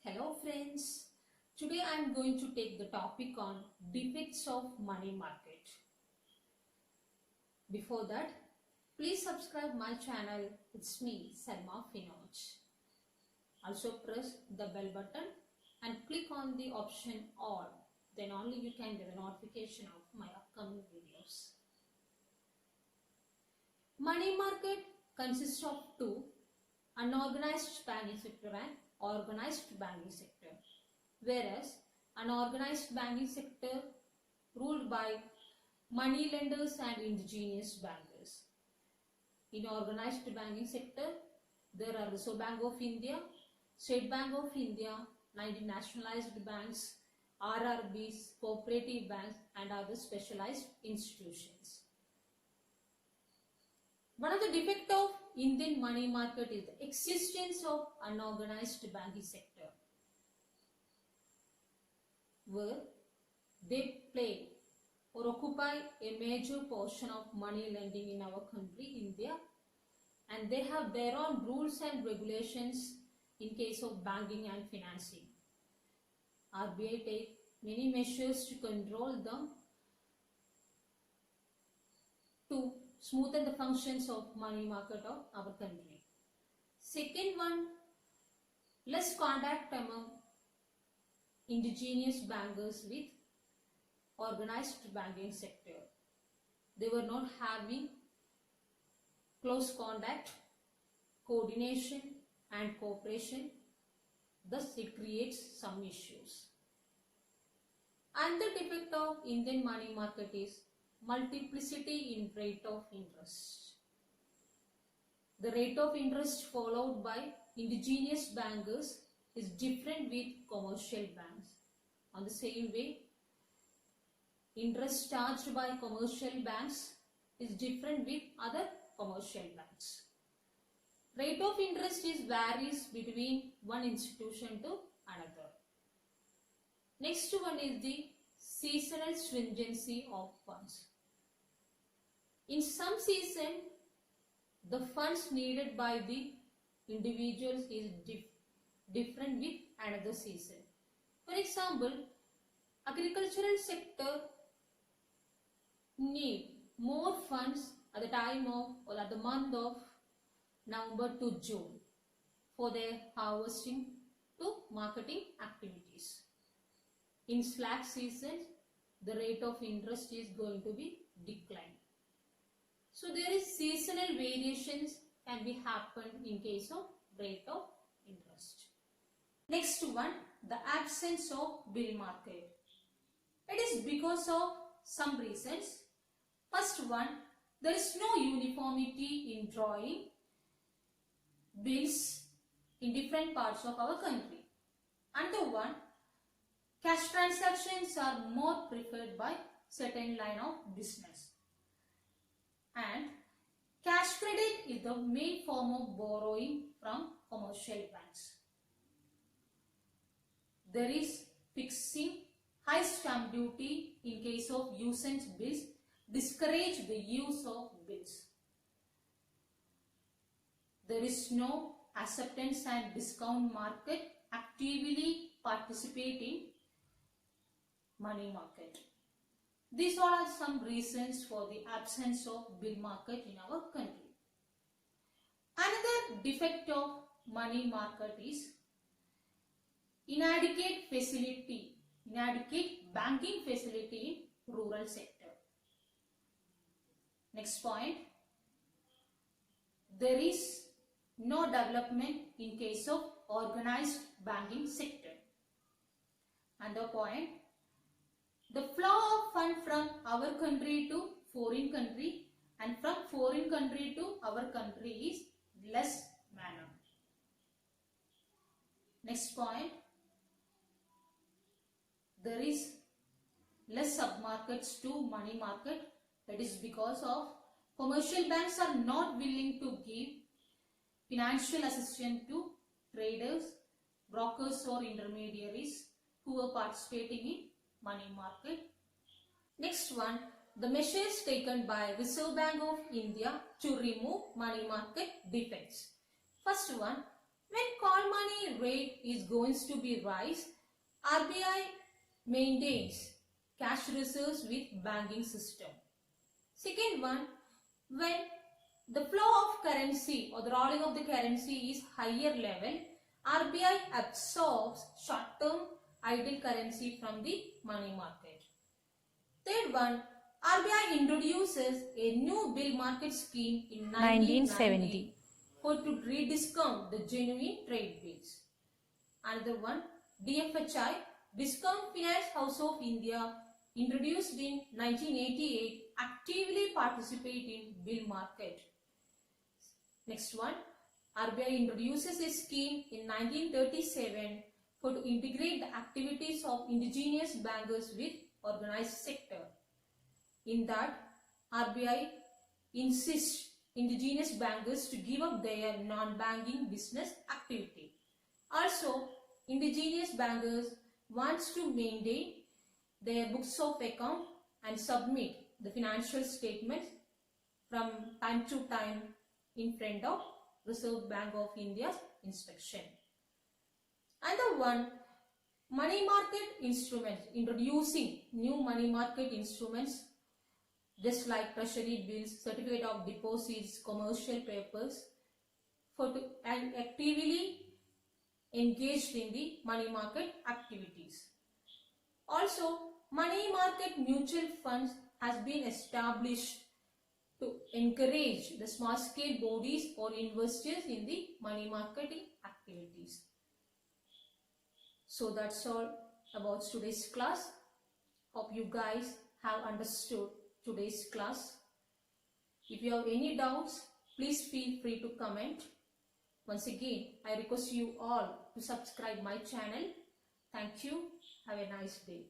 Hello friends, today I am going to take the topic on defects of money market. Before that, please subscribe my channel. It's me, Salma Finoj. Also press the bell button and click on the option all. Then only you can get a notification of my upcoming videos. Money market consists of two, unorganized banking sector and organized banking sector, whereas unorganized banking sector ruled by money lenders and indigenous bankers. In organized banking sector, there are Reserve Bank of India, State Bank of India, 19 nationalized banks, RRBs, cooperative banks and other specialized institutions. One of the defects of Indian money market is the existence of unorganized banking sector, where they play or occupy a major portion of money lending in our country, India, and they have their own rules and regulations in case of banking and financing. RBI take many measures to control them to smoothen the functions of money market of our country. Second one, less contact among indigenous bankers with organized banking sector. They were not having close contact, coordination and cooperation. Thus it creates some issues. Another defect of Indian money market is multiplicity in rate of interest. The rate of interest followed by indigenous bankers is different with commercial banks. On the same way, interest charged by commercial banks is different with other commercial banks. Rate of interest varies between one institution to another. Next one is the seasonal stringency of funds. In some season, the funds needed by the individuals is different with another season. For example, agricultural sector need more funds at the time of or at the month of November to June for their harvesting to marketing activities. In slack season, the rate of interest is going to be declined. So there is seasonal variations can be happen in case of rate of interest. Next one, the absence of bill market. It is because of some reasons. First one, there is no uniformity in drawing bills in different parts of our country. Another one, cash transactions are more preferred by certain line of business. And cash credit is the main form of borrowing from commercial banks. There is fixing high stamp duty in case of usance bills, discourage the use of bills. There is no acceptance and discount market actively participate in money market. These all are some reasons for the absence of bill market in our country. Another defect of money market is inadequate banking facility in rural sector. Next point, there is no development in case of organized banking sector. Another point, the flow of fund from our country to foreign country and from foreign country to our country is less manner. Next point, there is less submarkets to money market. That is because of commercial banks are not willing to give financial assistance to traders, brokers or intermediaries who are participating in money market. Next one, the measures taken by Reserve Bank of India to remove money market defects. First one, When call money rate is going to be rise, RBI maintains cash reserves with banking system. Second one, when the flow of currency or the rolling of the currency is higher level, RBI absorbs short-term idle currency from the money market. Third one, RBI introduces a new bill market scheme in 1970 to rediscount the genuine trade bills. Another one, DFHI, Discount Finance House of India, introduced in 1988, actively participate in bill market. Next one, RBI introduces a scheme in 1937 to integrate the activities of indigenous bankers with organized sector. In that, RBI insists indigenous bankers to give up their non-banking business activity. Also, indigenous bankers wants to maintain their books of account and submit the financial statements from time to time in front of Reserve Bank of India's inspection. Another one, money market instruments, introducing new money market instruments just like treasury bills, certificate of deposits, commercial papers, and actively engaged in the money market activities. Also, money market mutual funds has been established to encourage the small scale bodies or investors in the money marketing activities. So that's all about today's class. Hope you guys have understood today's class. If you have any doubts, please feel free to comment. Once again, I request you all to subscribe my channel. Thank you. Have a nice day.